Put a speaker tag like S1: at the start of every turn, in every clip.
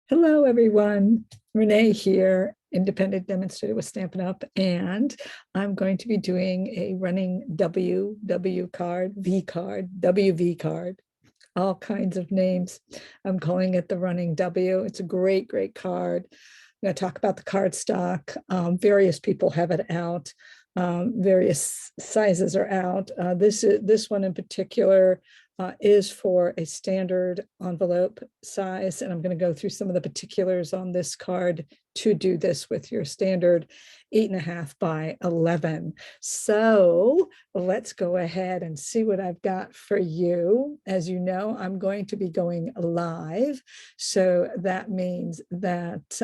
S1: Hello, everyone. Renee here, independent demonstrator with Stampin' Up! And I'm going to be doing a running W card, V card, WV card, all kinds of names. I'm calling it the running W. It's a great, great card. I'm going to talk about the card stock. Various people have it out. Various sizes are out. This one in particular is for a standard envelope size. And I'm going to go through some of the particulars on this card to do this with your standard 8.5 by 11. So let's go ahead and see what I've got for you. As you know, I'm going to be going live. So that means that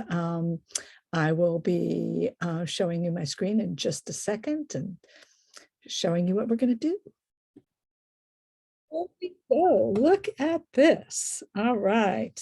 S1: I will be showing you my screen in just a second and showing you what we're going to do. There we go. Look at this. All right.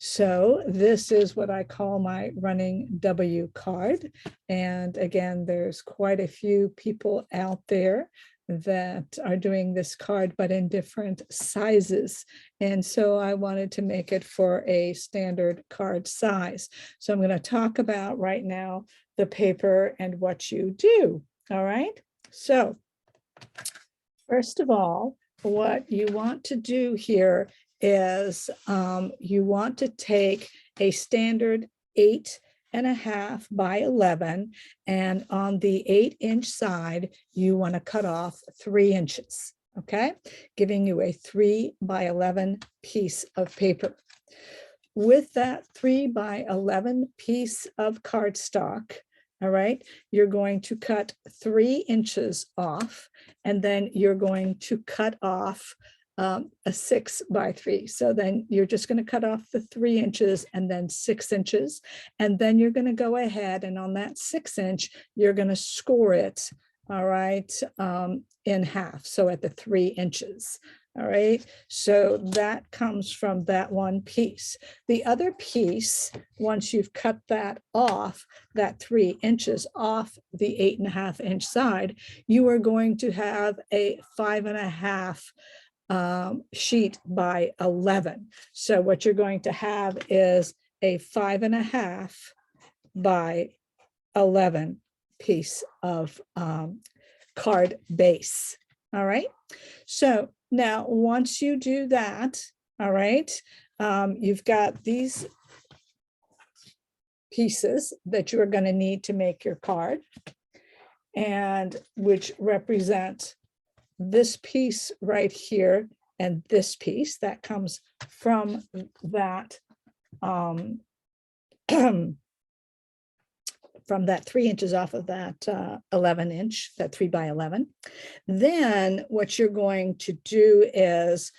S1: So this is what I call my running W card. And again, there's quite a few people out there that are doing this card, but in different sizes. And so I wanted to make it for a standard card size. So I'm going to talk about right now the paper and what you do. All right. So first of all, what you want to do here is you want to take a standard 8.5 by 11, and on the 8-inch side, you want to cut off 3 inches, okay? Giving you a 3 by 11 piece of paper. With that 3 by 11 piece of cardstock, all right, you're going to cut 3 inches off, and then you're going to cut off a 6 by 3. So then you're just going to cut off the 3 inches and then 6 inches. And then you're going to go ahead and on that 6-inch, you're going to score it, all right, in half. So at the 3 inches. All right, so that comes from that one piece. The other piece, once you've cut that off, that 3 inches off the 8.5-inch side, you are going to have a 5.5 sheet by 11. So what you're going to have is a 5.5 by 11 piece of card base. All right, so now once you do that, all right, you've got these pieces that you're going to need to make your card, and which represent this piece right here and this piece that comes from that from that 3 inches off of that 11-inch, that 3 by 11. Then what you're going to do is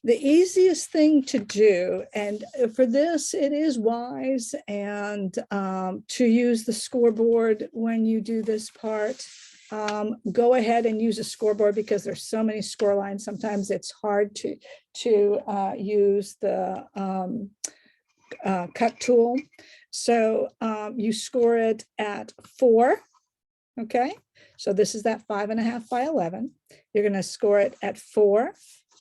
S1: the easiest thing to do, and for this, it is wise and to use the scoreboard when you do this part. Go ahead and use a scoreboard because there's so many score lines. Sometimes it's hard to use the cut tool. So you score it at 4. Okay, so this is that 5.5 by 11. You're going to score it at 4,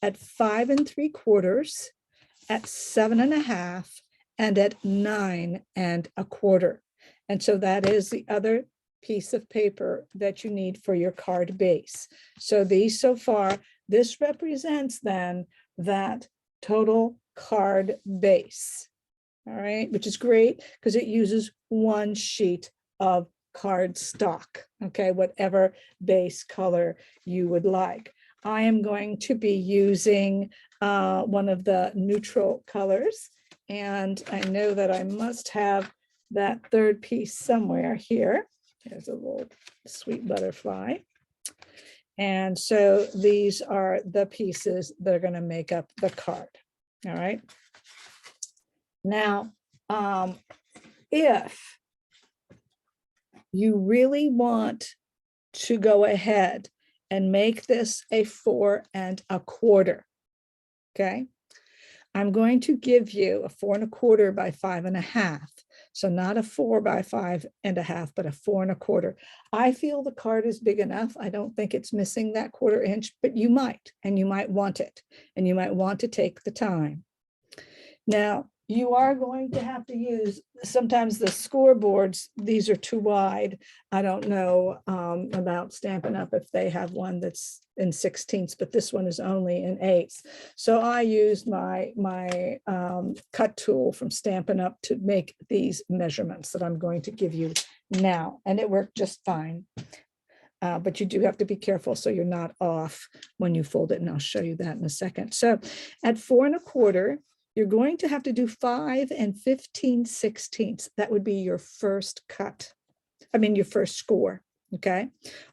S1: at 5 3/4, at 7.5, and at 9 1/4. And so that is the other piece of paper that you need for your card base. So these so far, this represents then that total card base. All right, which is great because it uses 1 sheet of card stock, okay, whatever base color you would like. I am going to be using one of the neutral colors, and I know that I must have that third piece somewhere here. There's a little sweet butterfly. And so these are the pieces that are going to make up the card. All right. Now, if you really want to go ahead and make this a 4 1/4, okay, I'm going to give you a 4 1/4 by 5.5. So not a 4 by 5.5, but a 4 1/4. I feel the card is big enough. I don't think it's missing that 1/4 inch, but you might, and you might want it, and you might want to take the time. Now, you are going to have to use, sometimes the scoreboards, these are too wide. I don't know about Stampin' Up! If they have one that's in 16ths, but this one is only in 8ths. So I used my cut tool from Stampin' Up! To make these measurements that I'm going to give you now, and it worked just fine. But you do have to be careful so you're not off when you fold it, and I'll show you that in a second. So at 4 1/4, you're going to have to do 5 15/16. That would be your first cut. I mean, your first score, okay,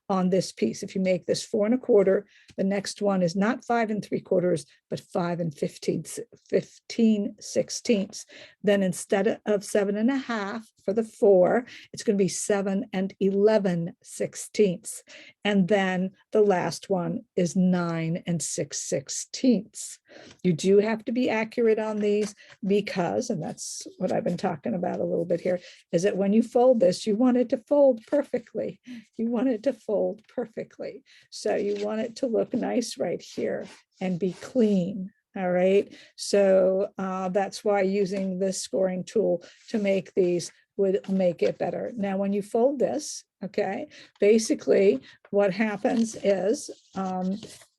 S1: on this piece. If you make this 4 1/4, the next one is not 5 3/4, but 5 15/16. Then instead of 7 1/2 for the 4, it's going to be 7 11/16. And then the last one is 9 6/16. You do have to be accurate on these because, and that's what I've been talking about a little bit here, is that when you fold this, you want it to fold perfectly. You want it to fold perfectly. So you want it to look nice right here and be clean. All right. So that's why using this scoring tool to make these would make it better. Now, when you fold this, okay, basically what happens is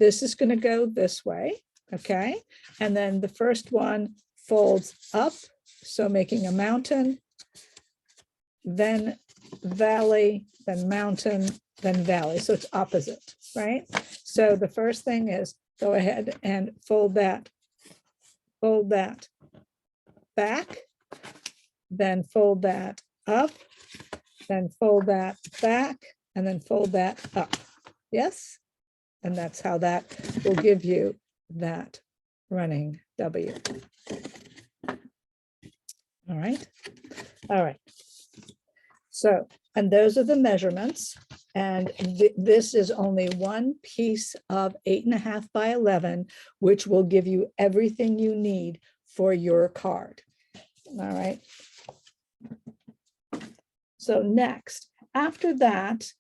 S1: this is going to go this way. Okay. And then the first one folds up. So making a mountain, then valley, then mountain, then valley. So it's opposite, right? So the first thing is go ahead and fold that back, then fold that up, then fold that back, and then fold that up. Yes? And that's how that will give you that running W. All right. All right. So, and those are the measurements. And this is only one piece of 8 1/2 by 11, which will give you everything you need for your card. All right. So next, after that,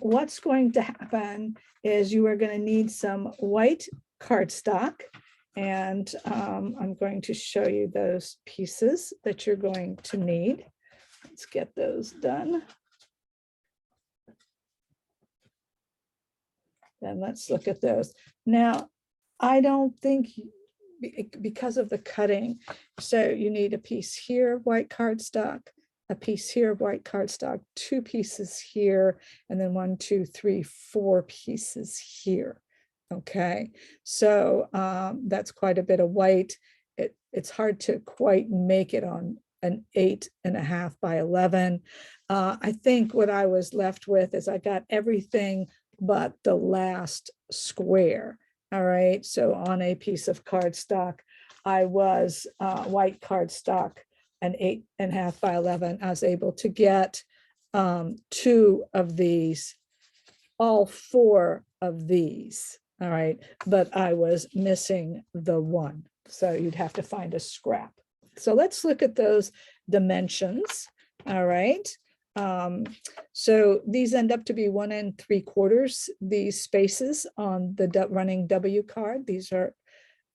S1: what's going to happen is you are going to need some white cardstock. And I'm going to show you those pieces that you're going to need. Let's get those done. And let's look at those. Now, I don't think, because of the cutting, so you need a piece here of white cardstock, a piece here of white cardstock, 2 pieces here, and then 1, 2, 3, 4 pieces here. Okay, so that's quite a bit of white. It's hard to quite make it on an 8 1/2 by 11. I think what I was left with is I got everything but the last square. All right, so on a piece of cardstock, I was white cardstock, an 8 1/2 by 11. I was able to get 2 of these, all 4 of these. All right, but I was missing the 1. So you'd have to find a scrap. So let's look at those dimensions. All right. So these end up to be 1 3/4. These spaces on the running W card, these are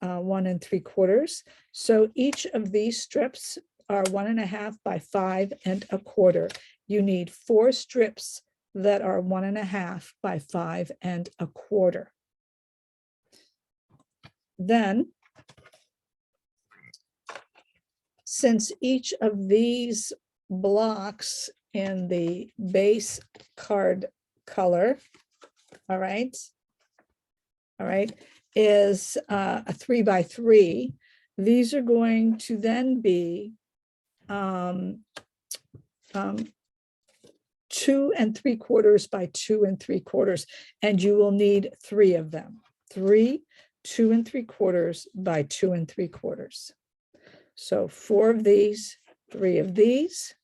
S1: 1 3/4. So each of these strips are 1 1/2 by 5 1/4. You need 4 strips that are 1 1/2 by 5 1/4. Then, since each of these blocks in the base card color, all right, is a 3 by 3, these are going to then be 2 3/4 by 2 3/4, and you will need 3 of them. 3 2 3/4 by 2 3/4. So 4 of these, 3 of these.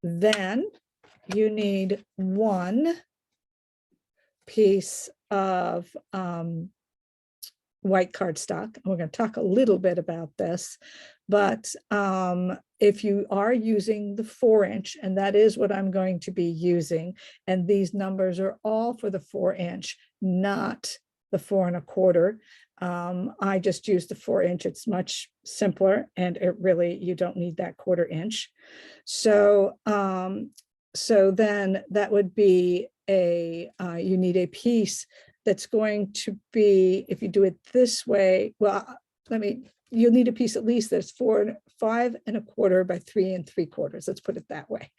S1: Then you need 1 piece of white cardstock. We're going to talk a little bit about this, but if you are using the 4-inch, and that is what I'm going to be using, and these numbers are all for the 4-inch, not the 4 1/4. I just used the 4-inch. It's much simpler, and it really, you don't need that 1/4 inch. So, so then that would be you need a piece that's going to be, if you do it this way, well, you'll need a piece at least that's 5 1/4 by 3 3/4. Let's put it that way.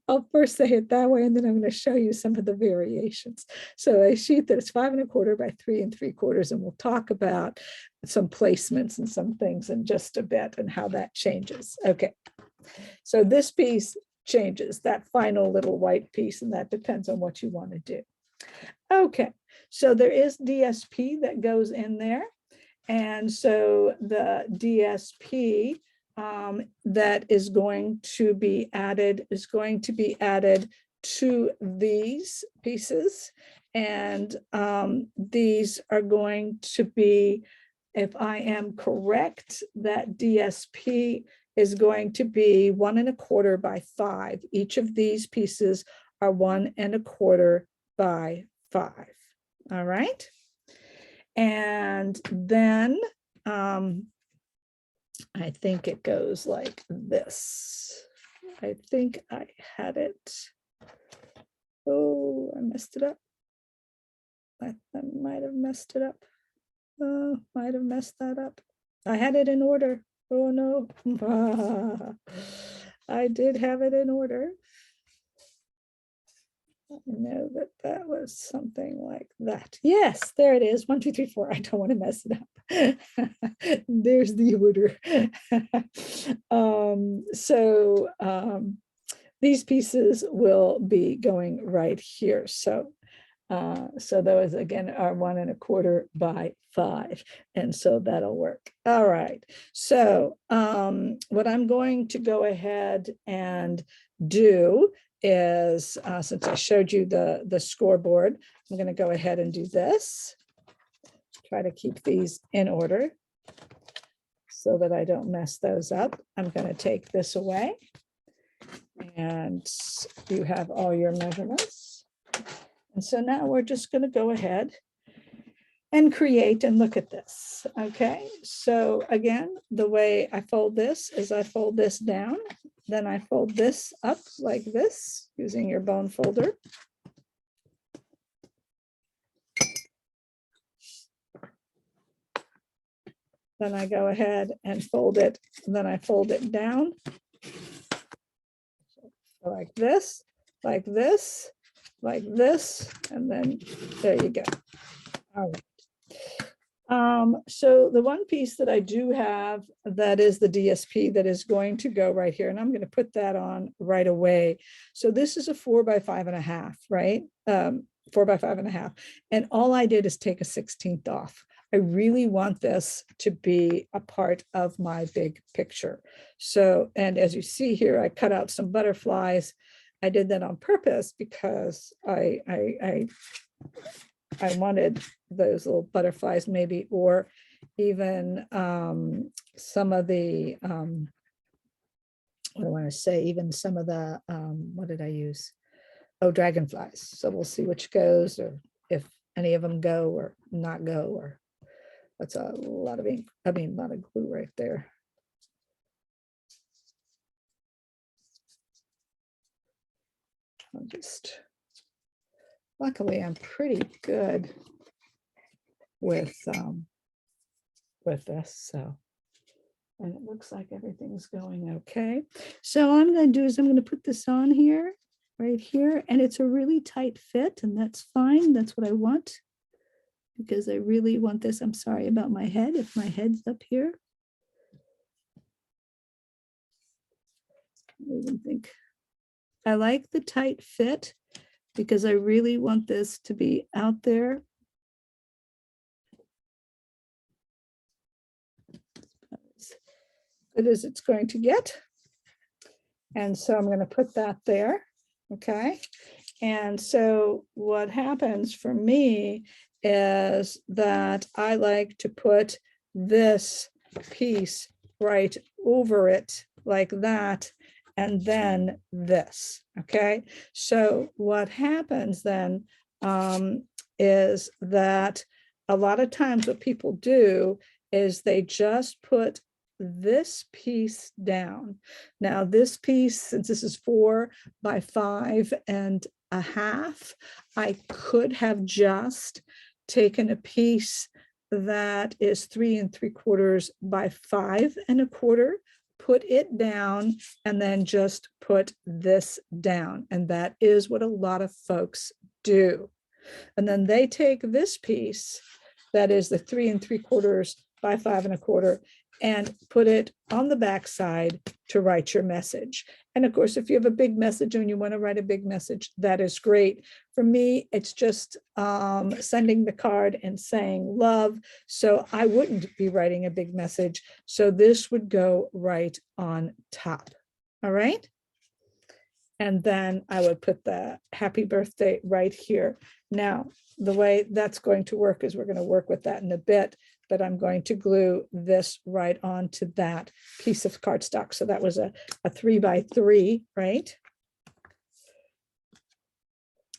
S1: I'll first say it that way, and then I'm going to show you some of the variations. So a sheet that is 5 1/4 by 3 3/4, and we'll talk about some placements and some things in just a bit and how that changes. Okay, so this piece changes, that final little white piece, and that depends on what you want to do. Okay, so there is DSP that goes in there. And so the DSP that is going to be added to these pieces. And these are going to be, if I am correct, that DSP is going to be 1 1/4 by 5. Each of these pieces are 1 1/4 by 5. All right. And then I think it goes like this. I think I had it. Oh, I messed it up. I might have messed it up. Might have messed that up. I had it in order. Oh no. I did have it in order. I know that was something like that. Yes, there it is. 1, 2, 3, 4. I don't want to mess it up. There's the order. These pieces will be going right here. So those again are 1 1/4 by 5. And so that'll work. All right. So what I'm going to go ahead and do is, since I showed you the scoreboard, I'm going to go ahead and do this. Try to keep these in order so that I don't mess those up. I'm going to take this away, and you have all your measurements. And so now we're just going to go ahead and create and look at this. Okay, so again, the way I fold this is I fold this down, then I fold this up like this using your bone folder. Then I go ahead and fold it, and then I fold it down like this, like this, like this, and then there you go. All right. So the one piece that I do have that is the DSP that is going to go right here, and I'm going to put that on right away. So this is a 4 by 5.5, right? 4 by 5.5, and all I did is take a 16th off. I really want this to be a part of my big picture. So, and as you see here, I cut out some butterflies. I did that on purpose because I wanted those little butterflies maybe, or even some of the, what do I want to say, even some of the, what did I use? Oh, dragonflies. So we'll see which goes, or if any of them go or not go, or that's a lot of ink. I mean, a lot of glue right there. I'll just, luckily I'm pretty good with this, so, and it looks like everything's going okay. So all I'm going to do is I'm going to put this on here, right here, and it's a really tight fit, and that's fine. That's what I want, because I really want this. I'm sorry about my head, if my head's up here. I don't even think. I like the tight fit because I really want this to be out there. As good as it's going to get. And so I'm going to put that there. Okay. And so what happens for me is that I like to put this piece right over it like that, and then this. Okay. So what happens then is that a lot of times what people do is they just put this piece down. Now this piece, since this is 4 by 5.5, I could have just taken a piece that is 3 3/4 by 5 1/4, put it down, and then just put this down. And that is what a lot of folks do. And then they take this piece that is the 3 3/4 by 5 1/4 and put it on the back side to write your message. And of course, if you have a big message and you want to write a big message, that is great. For me, it's just sending the card and saying love. So I wouldn't be writing a big message. So this would go right on top. All right. And then I would put the happy birthday right here. Now, the way that's going to work is we're going to work with that in a bit, but I'm going to glue this right onto that piece of cardstock. So that was a 3 by 3, right?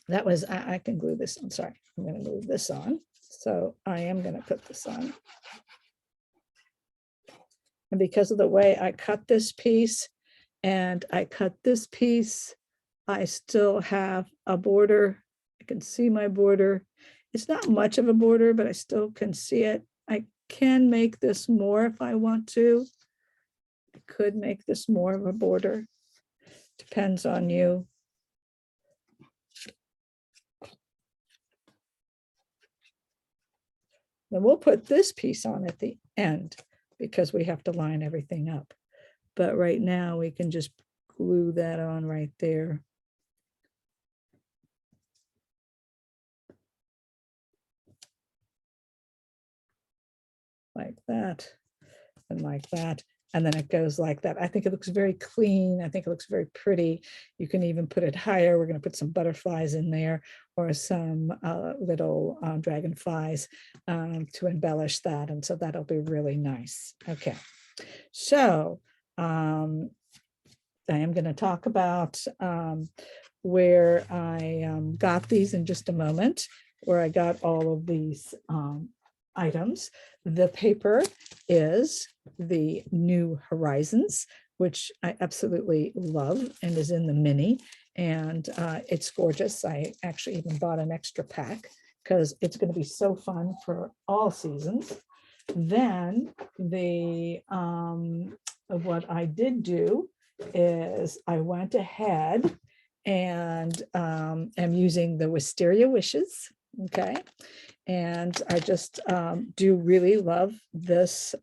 S1: That was, I can glue this. I'm sorry, I'm going to move this on. So I am going to put this on. And because of the way I cut this piece and I cut this piece, I still have a border. I can see my border. It's not much of a border, but I still can see it. I can make this more if I want to. I could make this more of a border. Depends on you. Then we'll put this piece on at the end because we have to line everything up. But right now we can just glue that on right there. Like that and like that. And then it goes like that. I think it looks very clean. I think it looks very pretty. You can even put it higher. We're going to put some butterflies in there or some little dragonflies to embellish that. And so that'll be really nice. Okay. So I am going to talk about where I got these in just a moment, where I got all of these items. The paper is the New Horizons, which I absolutely love and is in the mini, and it's gorgeous. I actually even bought an extra pack because it's going to be so fun for all seasons. Then what I did do is I went ahead and am using the Wisteria Wishes. Okay. And I just do really love this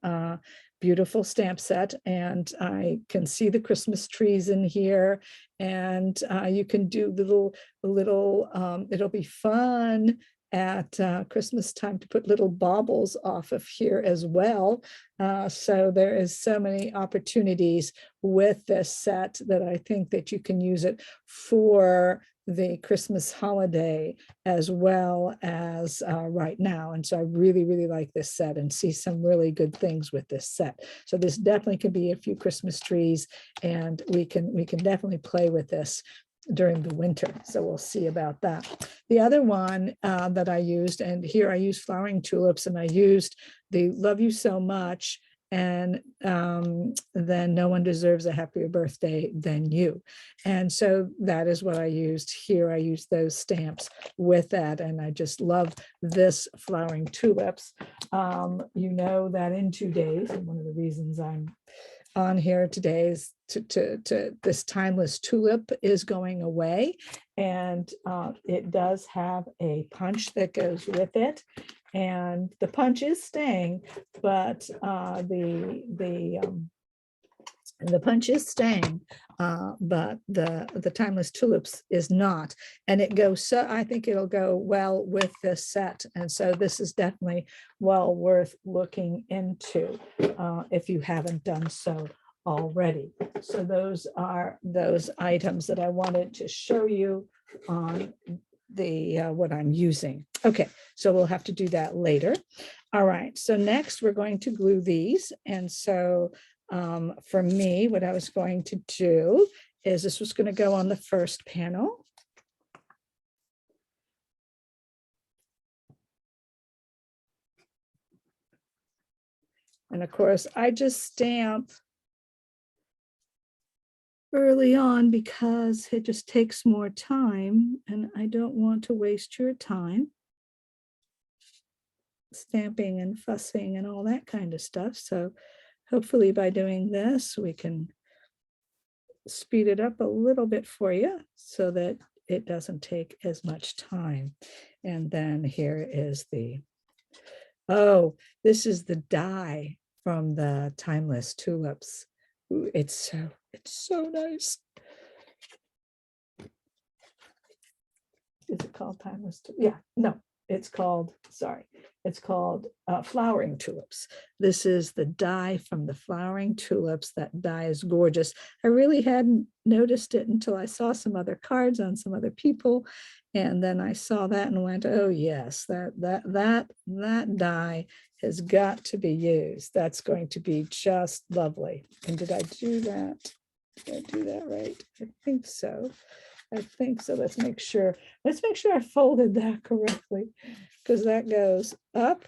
S1: beautiful stamp set. And I can see the Christmas trees in here. And you can do little it'll be fun at Christmas time to put little baubles off of here as well. So there is so many opportunities with this set that I think that you can use it for the Christmas holiday as well as right now. And so I really, really like this set and see some really good things with this set. So this definitely could be a few Christmas trees, and we can definitely play with this during the winter. So we'll see about that. The other one that I used, and here I used flowering tulips, and I used the Love You So Much, and then No One Deserves a Happier Birthday Than You. And so that is what I used here. I used those stamps with that, and I just love this flowering tulips. You know that in 2 days, and one of the reasons I'm on here today is to this timeless tulip is going away, and it does have a punch that goes with it, and the punch is staying, but the punch is staying, but the timeless tulips is not, and it goes, so I think it'll go well with this set, and so this is definitely well worth looking into if you haven't done so already. So those are those items that I wanted to show you on the what I'm using. Okay, so we'll have to do that later. All right, so next we're going to glue these, and so for me, what I was going to do is this was going to go on the first panel. And of course, I just stamp early on because it just takes more time and I don't want to waste your time stamping and fussing and all that kind of stuff. So hopefully by doing this, we can speed it up a little bit for you so that it doesn't take as much time. And then here is the, oh, this is the die from the Timeless Tulips. Ooh, it's so nice. Is it called Timeless? Yeah, no, it's called, sorry, it's called Flowering Tulips. This is the die from the Flowering Tulips. That die is gorgeous. I really hadn't noticed it until I saw some other cards on some other people. And then I saw that and went, oh yes, that die has got to be used. That's going to be just lovely. And did I do that? Did I do that right? I think so. I think so. Let's make sure I folded that correctly, because that goes up,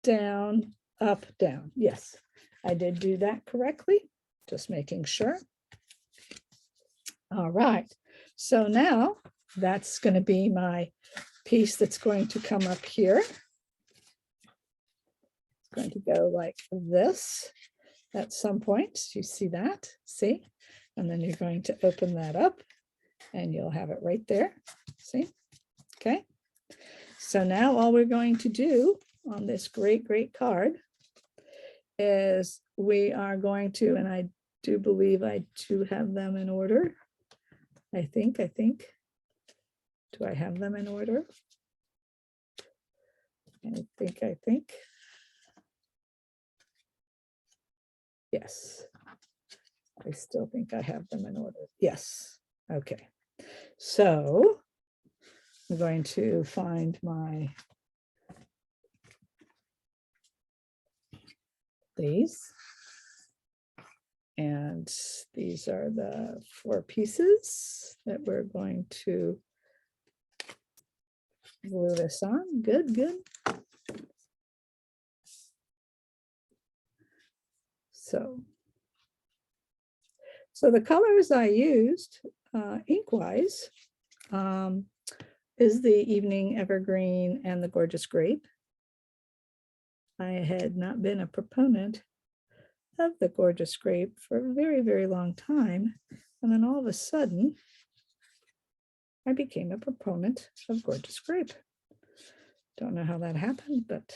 S1: down, up, down. Yes, I did do that correctly. Just making sure. All right. So now that's going to be my piece that's going to come up here. It's going to go like this at some point. You see that? See? And then you're going to open that up and you'll have it right there. See? Okay. So now all we're going to do on this great, great card is we are going to, and I do believe I do have them in order. I think. Do I have them in order? I think. Yes. I still think I have them in order. Yes. Okay. So I'm going to find these. And these are the 4 pieces that we're going to glue this on. Good, good. So the colors I used ink-wise is the Evening Evergreen and the Gorgeous Grape. I had not been a proponent of the Gorgeous Grape for a very, very long time. And then all of a sudden, I became a proponent of Gorgeous Grape. Don't know how that happened, but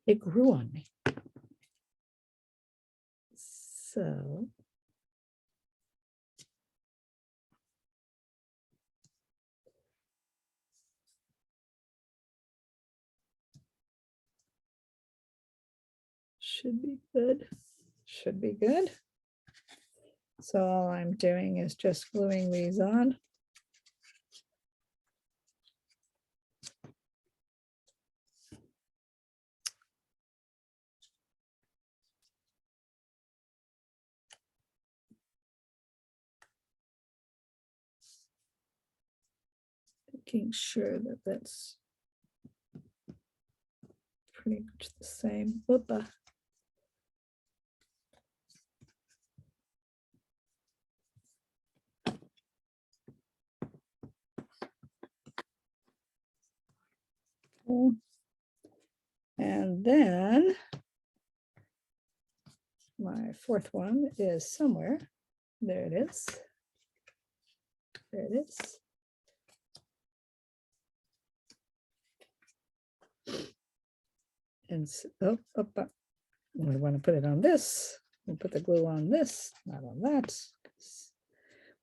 S1: it grew on me. So should be good. Should be good. So all I'm doing is just gluing these on. Making sure that that's pretty much the same. Whoopa. And then my 4th one is somewhere. There it is. There it is. And so, we want to put it on this. We'll put the glue on this, not on that.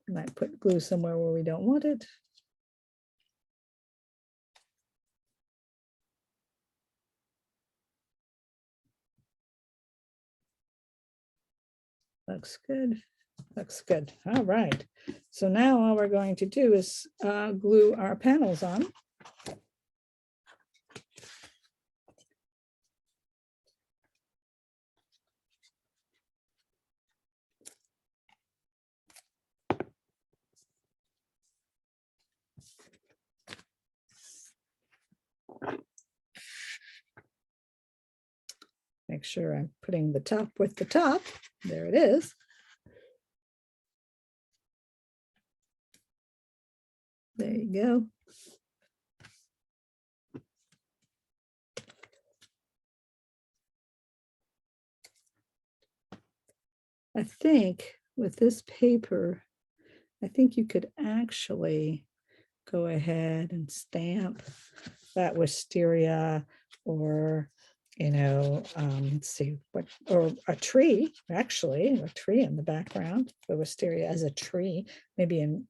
S1: We might put glue somewhere where we don't want it. Looks good. Looks good. All right. So now all we're going to do is glue our panels on. Make sure I'm putting the top with the top. There it is. There you go. I think with this paper, I think you could actually go ahead and stamp that wisteria, or, you know, let's see what, or a tree, actually, a tree in the background, the wisteria as a tree, maybe in,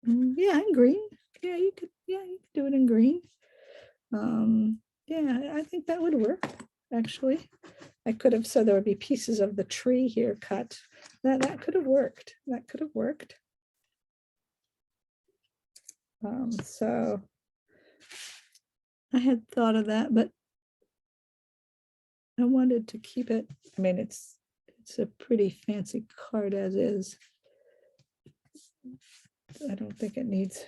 S1: yeah, in green. Yeah, you could do it in green. Yeah, I think that would work, actually. I could have said there would be pieces of the tree here cut. That could have worked. That could have worked. So I had thought of that, but I wanted to keep it. I mean, it's a pretty fancy card as is. I don't think it needs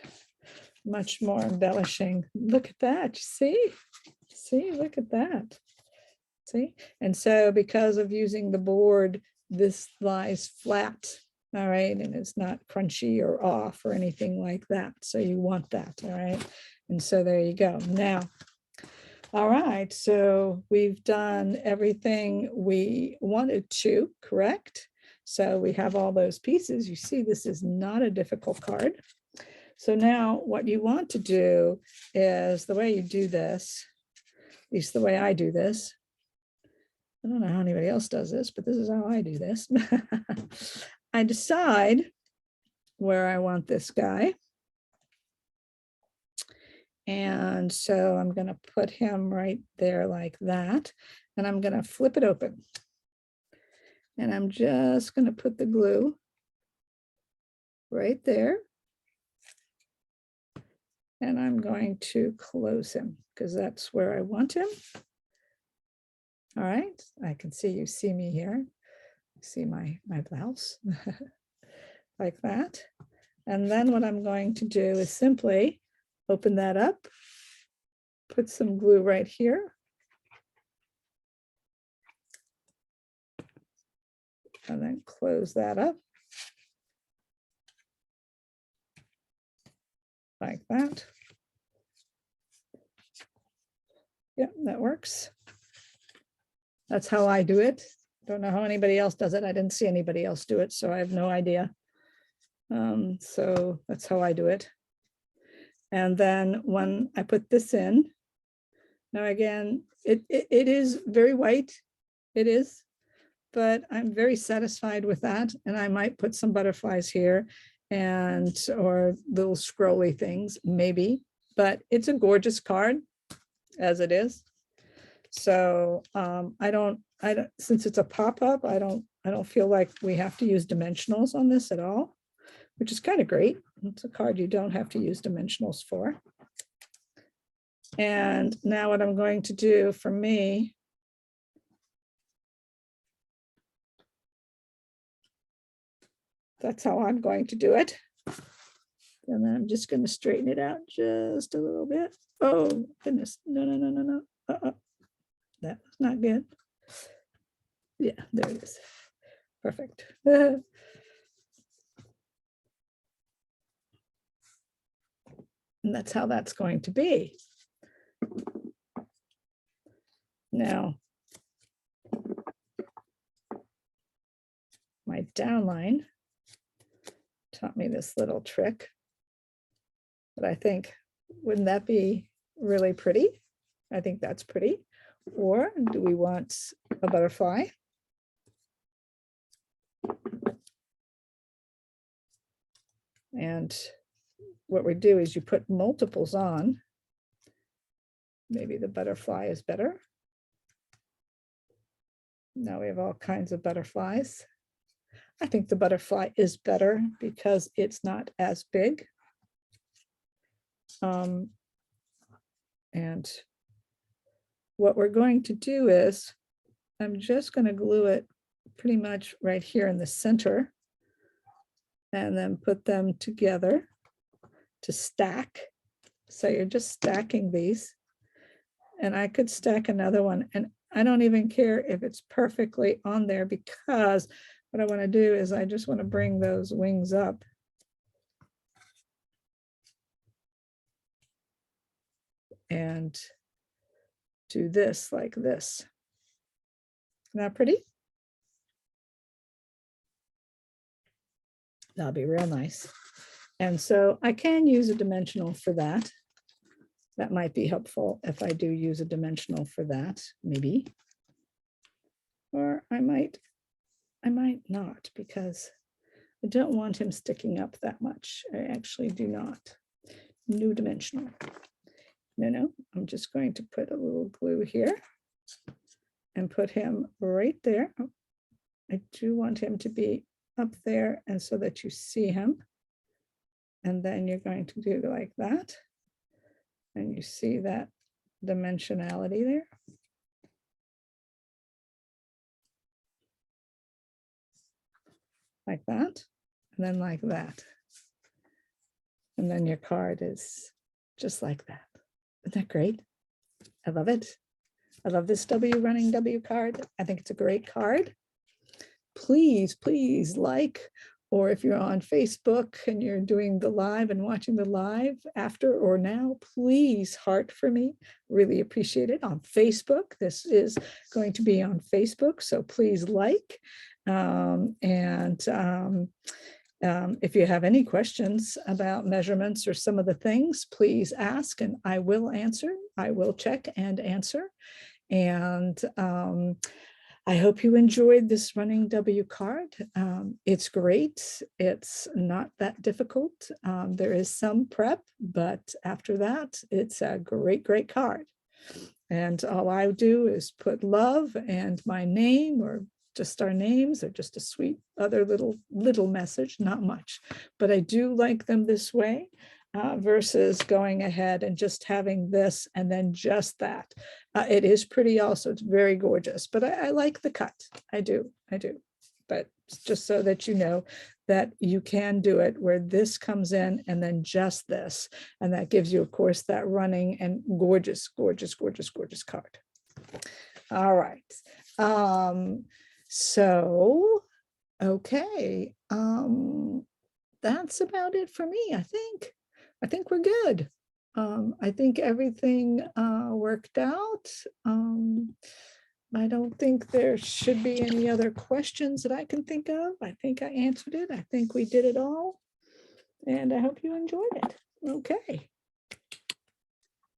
S1: much more embellishing. Look at that. See, look at that. See, and so because of using the board, this lies flat. All right, and it's not crunchy or off or anything like that. So you want that. All right, and so there you go. Now, all right, so we've done everything we wanted to, correct? So we have all those pieces. You see, this is not a difficult card. So now what you want to do is, the way you do this, at least the way I do this, I don't know how anybody else does this, but this is how I do this. I decide where I want this guy. And so I'm going to put him right there like that. And I'm going to flip it open. And I'm just going to put the glue right there. And I'm going to close him because that's where I want him. All right, I can see you see me here. See my blouse like that. And then what I'm going to do is simply open that up, put some glue right here. And then close that up. Like that. Yeah, that works. That's how I do it. Don't know how anybody else does it. I didn't see anybody else do it, so I have no idea. So that's how I do it. And then when I put this in, now again, it is very white. It is, but I'm very satisfied with that. And I might put some butterflies here and or little scrolly things, maybe, but it's a gorgeous card as it is. So I don't, since it's a pop-up, I don't feel like we have to use dimensionals on this at all, which is kind of great. It's a card you don't have to use dimensionals for. And now what I'm going to do for me, that's how I'm going to do it. And then I'm just going to straighten it out just a little bit. Oh, goodness. No. That was not good. Yeah, there it is. Perfect. And that's how that's going to be. Now, my downline taught me this little trick, but I think, wouldn't that be really pretty? I think that's pretty. Or do we want a butterfly? And what we do is you put multiples on. Maybe the butterfly is better. Now we have all kinds of butterflies. I think the butterfly is better because it's not as big. And what we're going to do is, I'm just going to glue it pretty much right here in the center and then put them together to stack. So you're just stacking these. And I could stack another one. And I don't even care if it's perfectly on there, because what I want to do is I just want to bring those wings up. And do this like this. Isn't that pretty? That'll be real nice. And so I can use a dimensional for that. That might be helpful if I do use a dimensional for that, maybe. Or I might not, because I don't want him sticking up that much. I actually do not. New dimensional. No, I'm just going to put a little glue here and put him right there. Oh, I do want him to be up there, and so that you see him. And then you're going to do like that. And you see that dimensionality there. Like that, and then like that. And then your card is just like that. Isn't that great? I love it. I love this running W card. I think it's a great card. Please, please like, or if you're on Facebook and you're doing the live and watching the live after or now, please heart for me. Really appreciate it on Facebook. This is going to be on Facebook, so please like. If you have any questions about measurements or some of the things, please ask and I will answer. I will check and answer. And I hope you enjoyed this running W card. It's great. It's not that difficult. There is some prep, but after that, it's a great, great card. And all I do is put love and my name, or just our names, or just a sweet other little message, not much. But I do like them this way versus going ahead and just having this and then just that. It is pretty also, it's very gorgeous, but I like the cut. I do. But just so that you know that you can do it where this comes in and then just this. And that gives you, of course, that running and gorgeous, gorgeous, gorgeous, gorgeous card. All right. So, okay. That's about it for me, I think. I think we're good. I think everything worked out. I don't think there should be any other questions that I can think of. I think I answered it. I think we did it all. And I hope you enjoyed it. Okay.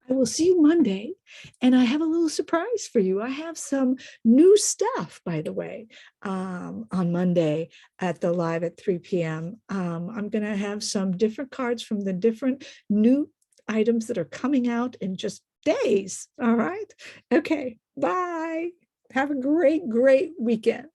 S1: I will see you Monday, and I have a little surprise for you. I have some new stuff, by the way, on Monday at the live at 3 p.m. I'm going to have some different cards from the different new items that are coming out in just days. All right. Okay. Bye. Have a great, great weekend.